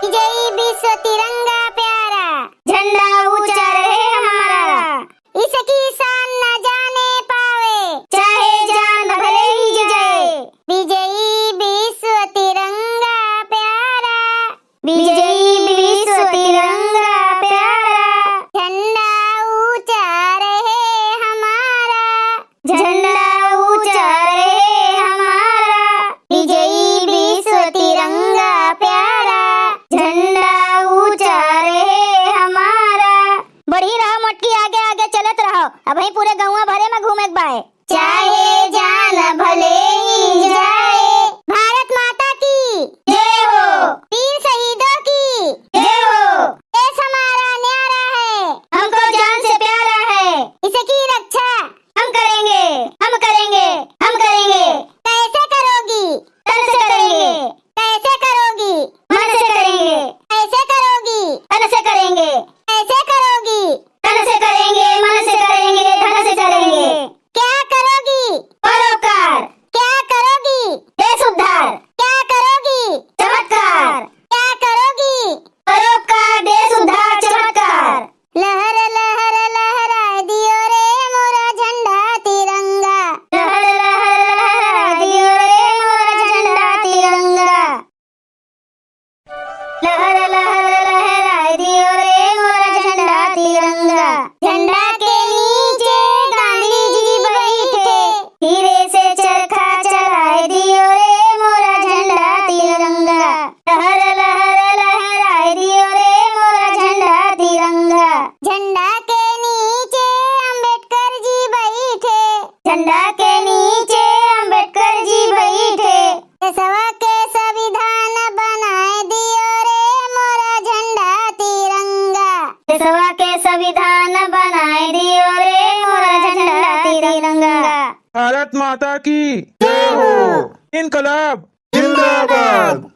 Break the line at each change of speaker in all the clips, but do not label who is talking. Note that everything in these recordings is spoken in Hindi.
विजयी विश्व तिरंगा प्यारा, झंडा ऊंचा रहे हमारा, इसकी शान न जाने पावे, चाहे जान भले ही जाए। विजयी विश्व तिरंगा प्यारा, विजयी विश्व तिरंगा प्यारा, झंडा ऊंचा रहे हमारा, झंडा ऊंचा रहे हमारा, विजयी विश्व तिरंगा प्यारा, झंडा ऊंचा रहे हमारा। बढ़ी रहो मोटकी, आगे आगे चलत रहो, अब ही पूरे गाँव भरे में घूमे बाए, चाहे जान भले ही जाए। भारत माता की जय हो, वीर शहीदों की जय हो। देश हमारा न्यारा है, हमको जान से प्यारा है, इसकी रक्षा हम करेंगे, हम करेंगे, हम करेंगे। कैसे करोगी? तन से करेंगे। कैसे करोगी? मन से करेंगे। कैसे करोगी? तन से करेंगे। कैसे करोगी? तन से करेंगे, मन से करेंगे, धन से करेंगे। क्या करोगी? परोपकार। क्या करोगी? देश उद्धार। क्या करोगी? चमत्कार। क्या करोगी? परोपकार, देश उद्धार, चमत्कार। लहर लहर लहराए दियो रे मोरा झंडा तिरंगा, लहर लहर लहराए दियो रे मोरा झंडा तिरंगा, लहर लहर लहराए दियो रे मोरा झंडा तिरंगा। झंडा के नीचे गांधी जी बैठे, हीरे से चरखा चलाए दियो रे मोरा झंडा तिरंगा, लहर लहर लहराए दियो रे मोरा झंडा तिरंगा। झंडा के नीचे अंबेडकर जी बैठे, झंडा के नीचे अंबेडकर जी बैठे, देशवा के संविधान बनाए दियो रे मोरा झंडा तिरंगा, देशवा के संविधान बनाए दियो रे मोरा झंडा तिरंगा।
भारत माता की जय हो। इनकलाब जिंदाबाद।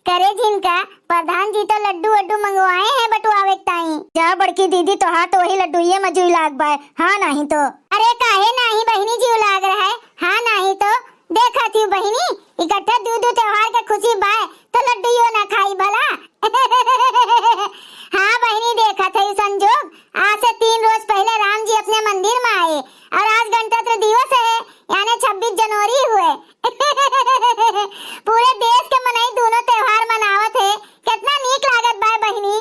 करे जिनका प्रधान जी तो लड्डू वड्डू मंगवाए हैं बटुआवे ताई। जा बड़की दीदी तो हाथ वही लड्डू ये मजू लाग बाय, हाँ नहीं तो। अरे काहे नहीं बहनी जी लाग रहा है, हाँ नहीं तो। देखा थी बहनी इकट्ठा दूध त्योहार के खुशी बाय तो लड्डू यो ना खाई भला। हाँ बहनी देखा था संजोग, आज से 3 रोज पहले राम जी अपने मंदिर में आए और आज गणतंत्र दिवस है, यानी 26 जनवरी हुए। पूरे देश के मनाई दोनों त्योहार मनावत है, कितना नीक लागत बाय बहनी।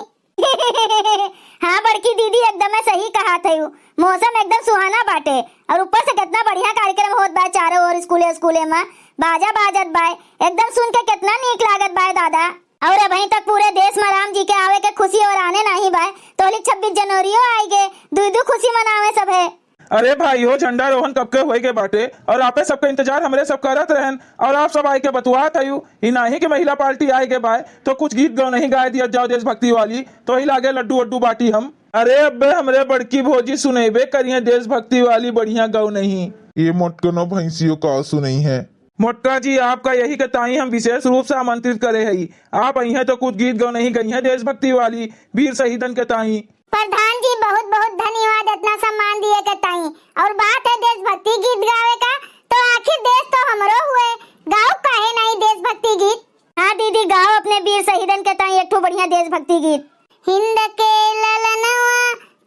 हाँ बड़की दीदी एकदम सही कहा था, मौसम एकदम सुहाना बाटे और ऊपर से कितना बढ़िया कार्यक्रम होत बाय चारों ओर स्कूले स्कूले में बाजा बाजत बाय, एकदम सुन के कितना नीक लागत बाय दादा। और अभी तक पूरे देश में राम जी के आवे के खुशी और आने नहीं बाय, तो 26 जनवरी आएगे, दू खुशी मनावे सब है।
अरे भाई हो झंडा रोहन कब के होए के बाटे और आपे सबका इंतजार हमरे सब करत रहन और आप सब आए के बतुआत हयू ही नहीं कि महिला पार्टी आए के बाय तो कुछ गीत गाओ नहीं गाए दिया जाओ देशभक्ति वाली, तो ही लागे लड्डू वड्डू बाटी हम। अरे अब्बे हमरे बड़की भौजी सुनेबे करिए देशभक्ति वाली बढ़िया गाओ नहीं।
ये मोटकनो भैंसियों का सुनई है।
मोटका जी आपका यही कताई हम विशेष रूप से आमंत्रित करे हई, आप आई हैं तो कुछ गीत गाओ नहीं गई हैं देशभक्ति वाली वीर शहीदन के ताई।
प्रधान जी बहुत बहुत धन्यवाद इतना सम्मान दिए के ताई। और बात है देशभक्ति गीत गावे का, तो आखिर देश तो हमरो हुए, गाओ काहे नहीं देशभक्ति गीत। हाँ दीदी गाओ अपने वीर शहीदन के ताई एक ठो बढ़िया देशभक्ति गीत। हिंद के ललनवा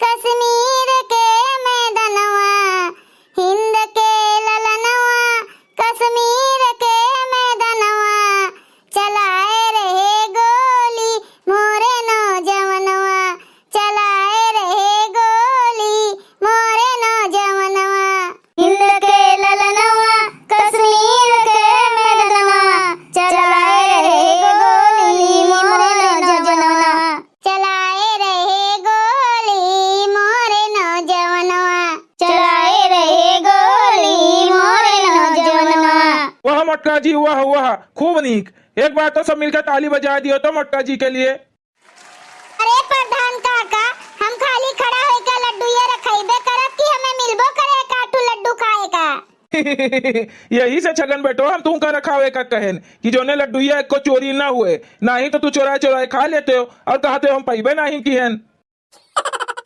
कश्मीर के मैदानवा, हिंद के ललनवा कश्मीर के मैदानवा, चलाए रहे गोली मोरे नौजवानवा, चलाए रहे गोली मोरे नौजवानवा। हिंद के ललनवा कश्मीर के मैदानवा, चलाए रहे गोली मोरे नौजवानवा, चलाए रहे गोली मोरे नौजवानवा, चलाए रहे गोली मोरे नौजवानवा।
वाह मोटका जी वाह वाह खूब नीक, एक बार तो सब मिलकर ताली बजा दियो तो मोटका जी के लिए।
अरे प्रधान काका हम खाली खड़ा होकर लड्डू ये रखाइबे करब कि हमें मिलबो करे काटू लड्डू खाए का।
यही से छगन बेटो हम तुम का रखावे का कहन कि जोने लड्डूया को चोरी ना हुए, नहीं तो तू चोराए चोराए खा लेते हो और कहते हो हम पैबे नहीं किहन।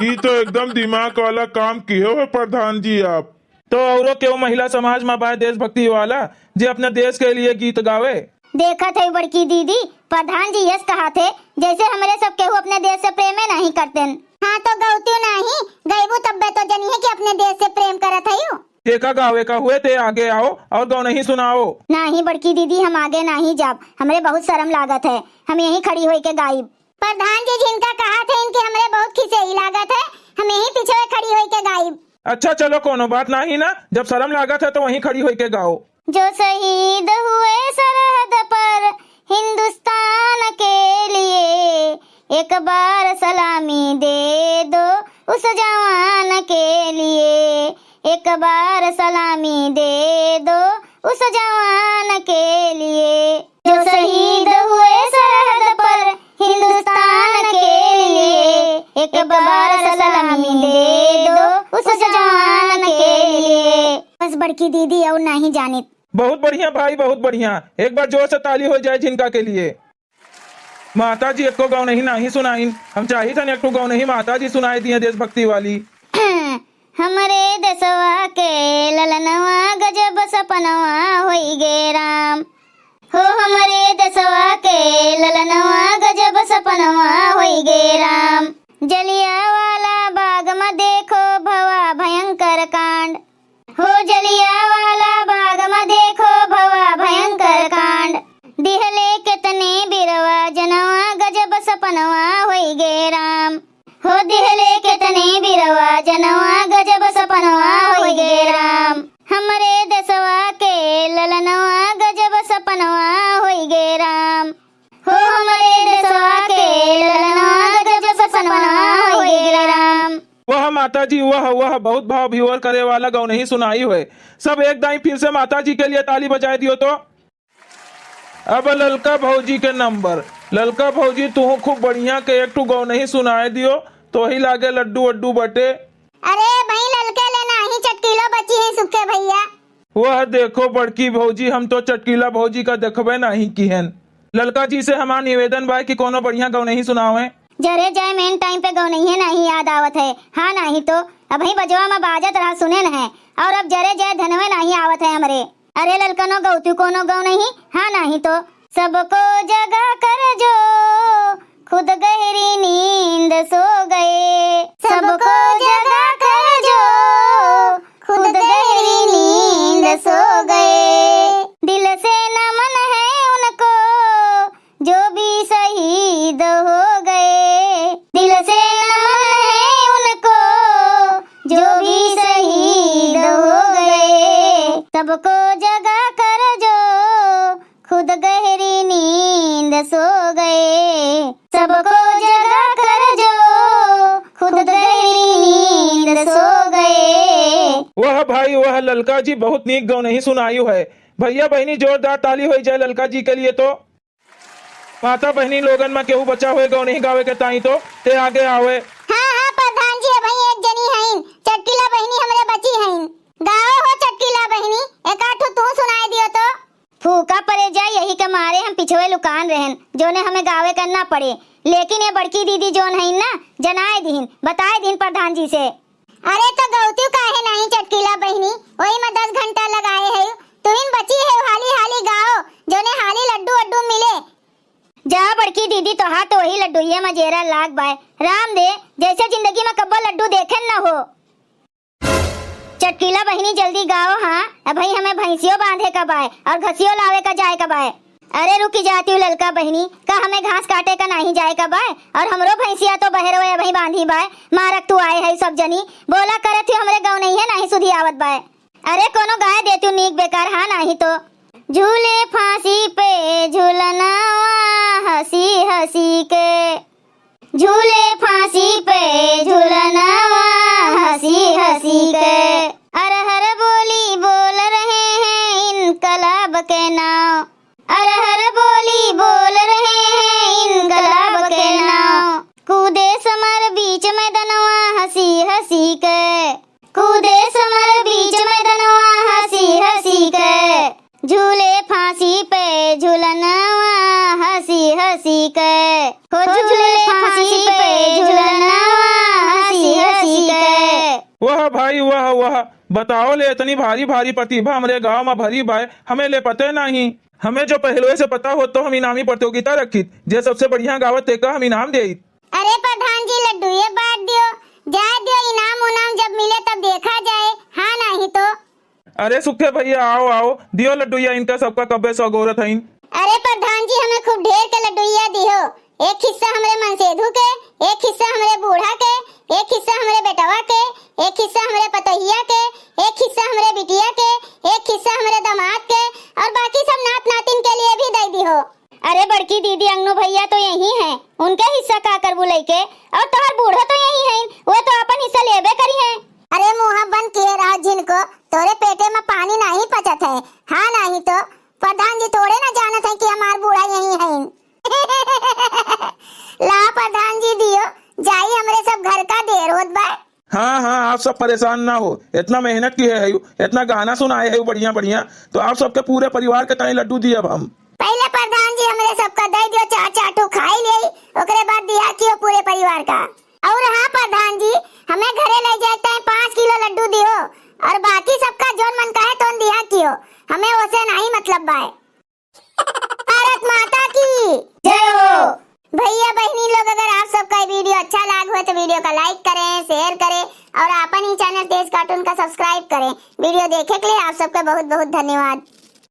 ये तो एकदम दिमाग वाला काम किए हो प्रधान जी आप।
तो औरों क्यों महिला समाज में बाय देशभक्ति वाला जो अपने देश के लिए गीत गावे।
देखा थे बड़की दीदी प्रधान जी यस कहा थे जैसे हमारे सब केहू अपने देश से प्रेम नहीं करते। हाँ तो गौतियो नहीं गईबू तब्बे तो जनी है कि अपने देश से प्रेम करत हयू।
टेका गावे का हुए थे आगे आओ और गौ नहीं सुनाओ।
नहीं बड़की दीदी हम आगे नहीं जाब, हमें बहुत शर्म लागत है, हम यहीं खड़ी होई के गायब। प्रधान जी जिनका कहा थे इनके हमें बहुत खिसेई लागत है, हम यहीं पीछे खड़ी होई के गायब।
अच्छा चलो कोनो बात नहीं ना, जब शर्म लागत है तो वहीं खड़ी होई के गाओ।
जो शहीद हुए सरहद पर हिंदुस्तान के लिए, एक बार सलामी दे दो उस जवान के लिए, एक बार सलामी दे दो उस जवान के लिए। जो शहीद हुए सरहद पर हिंदुस्तान के लिए, एक बार सलामी दे दो उस जवान के लिए। बस बड़की दीदी और नहीं जानित।
बहुत बढ़िया भाई बहुत बढ़िया, एक बार जोर से ताली हो जाए जिनका के लिए। माता जी एक गौ नहीं सुनाई, हम चाहिए था एक गौ नहीं माता जी सुनाई दिए देशभक्ति वाली।
हमरे देशवा के ललनवा गजब सपनवा होई गे राम हो, हमरे देशवा के ललनवा गजब सपनवा होई गे राम। जलियावाला बाग में देखो भवा भयंकर कांड हो, जलियावाला बाग में देखो भवा भयंकर कांड। दिहले कितने बिरवा जनवा गजब सपनवा होई गे राम हो, दिहले कितने बिरवा जनवा गजब सपनवा होई गे राम। हमरे देशवा के ललनवा गजब सपनवा होई गे राम हो, हमरे देशवा के ललनवा गजब सपनवा होई गे राम।
वह माता जी वह बहुत भाव विभोर करे वाला गौ नहीं सुनाई हुए। सब एक दाई फिर से माता जी के लिए ताली बजाए दियो तो। अब ललका भौजी के नंबर। ललका भौजी तू खूब बढ़िया के एक गौ नहीं सुनाए दियो तो ही लागे लड्डू वड्डू बटे।
अरे भाई ललके लेना ही चटकीलो बची है सुखे भैया।
वह देखो बड़की भौजी हम तो चटकीला भौजी का देखबे नहीं किहन। ललका जी से हमारा निवेदन बा कि कोनो बढ़िया गौ नहीं सुनावे।
जरे जाए मेन टाइम पे गौ नहीं है नहीं याद आवत है। हाँ नहीं तो अभी बजवा में बाजत रहा सुने न है, और अब जरे जाए धनवे नहीं आवत है हमरे। अरे ललकनो गौतू कोनो गौ नहीं। हाँ नहीं तो सबको जगा कर जो खुद गहरी नींद सो गए, सबको जगा कर जो खुद गहरी नींद सो गए। दिल से नमन है उनको जो भी शहीद हो गए, दिल से नमन है उनको जो भी शहीद हो गए। सबको जगा कर जो खुद गहरी नींद सो गए, सबको जगा कर जो खुद गहरी नींद सो गए।
वह भाई वह ललका जी बहुत नीक गौ नहीं सुनाई है। भैया बहनी जोरदार ताली हो जाए ललका जी के लिए तो। माता बहनी लोगन में केहू बचा हुए गौ नहीं गावे के ताई तो ते आगे आवे।
हाँ प्रधान जी भाई एक जनी हईन चटकीला बहनी हमरे बची हईन। गाओ हो चटकीला बहनी, एक आठो तू सुनाई दियो तो। फूका पड़े जाए यही के मारे हम पिछवे लुकान रहन जो ने हमें गावे करना पड़े, लेकिन ये बड़की दीदी जोन है ना जनाए दीन बताए दीन प्रधान जी से। अरे तो गौतू काहे नहीं चटकीला बहनी, वही में 10 घंटा लगाए है। तू इन बची है हाली हाली गाओ जो ने हाली लड्डू वड्डू मिले। जा बड़की दीदी तो हाथ वही लड्डूया में जेरा लाग बाय राम दे, जैसे जिंदगी में कब्बो लड्डू देखे न हो। चटकीला बहनी जल्दी गाओ। हाँ अब भाई हमें भैंसियों बांधे का बाय और घसियों लावे का जाए का बाय। अरे रुकी जाती हूँ ललका बहनी, का हमें घास काटे का नहीं जाए का बाय, और हमरो भैंसिया तो बहरो है भाई बांधी बाय। मारक तू आए है सब जनी बोला करे थी हमरे गाँव नहीं है नहीं सुधी आवत बाय। अरे कोनो गाय देती हूँ नीक बेकार। हाँ नहीं तो झूले फांसी पे झूलना हंसी हंसी के, झूले फांसी पे झूलना हंसी हंसी के। अरहर बोली बोल रहे हैं इनकलाब के नाम, अरहर बोली बोल रहे हैं इनकलाब के नाम। कूदे समर बीच में दनवा हंसी हंसी के, कूदे समर बीच में दनवा हंसी हंसी के। झूले फांसी पे झूलनवा हंसी हंसी के, हो झूले फांसी पे झूलनवा हंसी हंसी के।
वह भाई वह बताओ ले, इतनी भारी भारी प्रतिभा हमारे गांव में भरी बाय, हमें ले पते नहीं। हमें जो पहले से पता हो तो हम इनामी प्रतियोगिता रखी, जे सबसे बढ़िया गावत तेका हम इनाम दे।
अरे प्रधान जी लड्डू ये बांट दियो, जाए दियो, इनाम उनाम जब मिले तब देखा जाए, हाँ नहीं तो।
अरे सुखे भैया आओ आओ, दियो लड्डूया, इनका सबका कब्बे सगोरत है।
अरे प्रधान जी हमें खूब ढेर के लड्डूया दियो, एक हिस्सा हमारे मनसेधु के, एक हिस्सा हमारे बूढ़ा के, एक हिस्सा हमारे बेटवा के, एक हिस्सा हमारे पतोहिया के, एक हिस्सा हमारे बिटिया के, एक हिस्सा हमारे दामाद के, और बाकी सब नात नातिन के लिए भी दे दियो। अरे बड़की दीदी अंगनू भैया तो यही हैं, उनके हिस्सा का कर बुलाई के, और तोहर बूढ़ा तो यही हैं, वो तो अपन हिस्सा लेबे करी हैं। अरे मुंह बंद किए रहो जिनको, तोरे पेटे में पानी नहीं पचत है, हाँ नहीं तो। प्रधान जी थोड़े ना जानत है कि हमार बूढ़ा यही है। ला प्रधान जी दियो, जाई हमरे सब घर का देर होत बा।
हाँ हाँ, आप सब परेशान ना हो, इतना मेहनत किए है, इतना गाना सुनाए है बढ़िया बढ़िया, तो आप सबके पूरे परिवार के तय लड्डू दिए अब हम।
पहले प्रधान जी हमरे सबका दे दियो, चार चाटू खाई ले, ओकरे बाद दिया कियो पूरे परिवार का। और हाँ प्रधान जी, हमें घरे ले जाते हैं 5 किलो लड्डू दियो, और बाकी सबका जोन मन का है तो दिया कियो, हमें उसे नहीं मतलब बाय। भारत माता की जय हो। भैया बहनी लोग, अगर आप सबका ये वीडियो अच्छा लगा हो तो वीडियो का लाइक करें, शेयर करें, और अपन ही चैनल तेज कार्टून का सब्सक्राइब करें। वीडियो देखे के लिए आप सबका बहुत बहुत धन्यवाद।